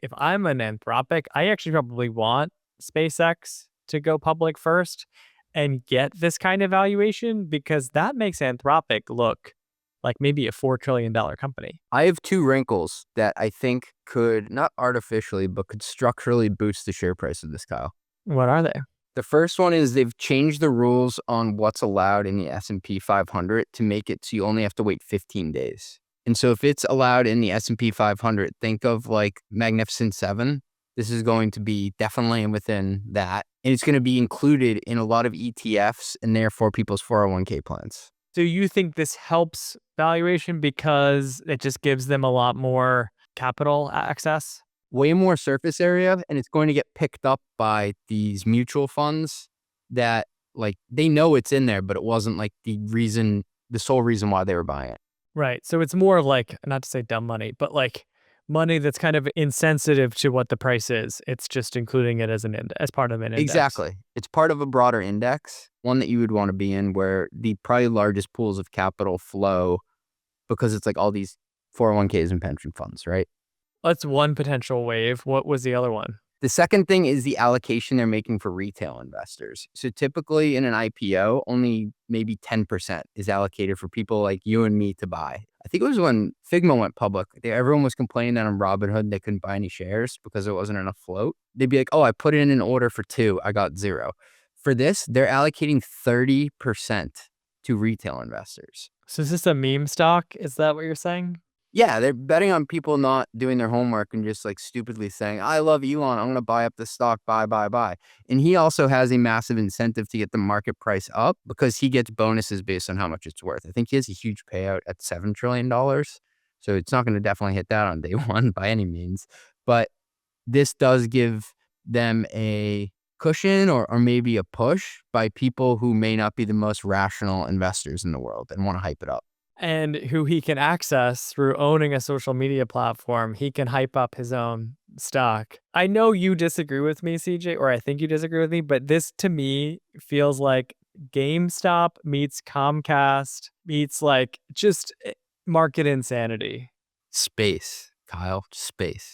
if I'm an Anthropic, I actually probably want SpaceX to go public first and get this kind of valuation because that makes Anthropic look like maybe a $4 trillion company. I have two wrinkles that I think could, not artificially, but could structurally boost the share price of this, Kyle. What are they? The first one is they've changed the rules on what's allowed in the S&P 500 to make it so you only have to wait 15 days. And so if it's allowed in the S&P 500, think of like Magnificent Seven. This is going to be definitely within that. And it's going to be included in a lot of ETFs and therefore people's 401k plans. Do you think this helps valuation because it just gives them a lot more capital access? Way more surface area, and it's going to get picked up by these mutual funds that like they know it's in there, but it wasn't like the sole reason why they were buying it. Right. So it's more like, not to say dumb money, but like money that's kind of insensitive to what the price is. It's just including it as as part of an index. Exactly. It's part of a broader index, one that you would want to be in where the probably largest pools of capital flow because it's like all these 401ks and pension funds, right? That's one potential wave. What was the other one? The second thing is the allocation they're making for retail investors. So typically in an IPO, only maybe 10% is allocated for people like you and me to buy. I think it was when Figma went public. Everyone was complaining that on Robinhood they couldn't buy any shares because there wasn't enough float. They'd be like, oh, I put in an order for 2, I got 0. For this, they're allocating 30% to retail investors. So is this a meme stock? Is that what you're saying? Yeah, they're betting on people not doing their homework and just like stupidly saying, I love Elon, I'm going to buy up the stock, buy. And he also has a massive incentive to get the market price up because he gets bonuses based on how much it's worth. I think he has a huge payout at $7 trillion. So it's not going to definitely hit that on day one by any means. But this does give them a cushion or maybe a push by people who may not be the most rational investors in the world and want to hype it up. And who he can access through owning a social media platform. He can hype up his own stock. I know you disagree with me, CJ, or I think you disagree with me, but this to me feels like GameStop meets Comcast meets like just market insanity. Space, Kyle, space.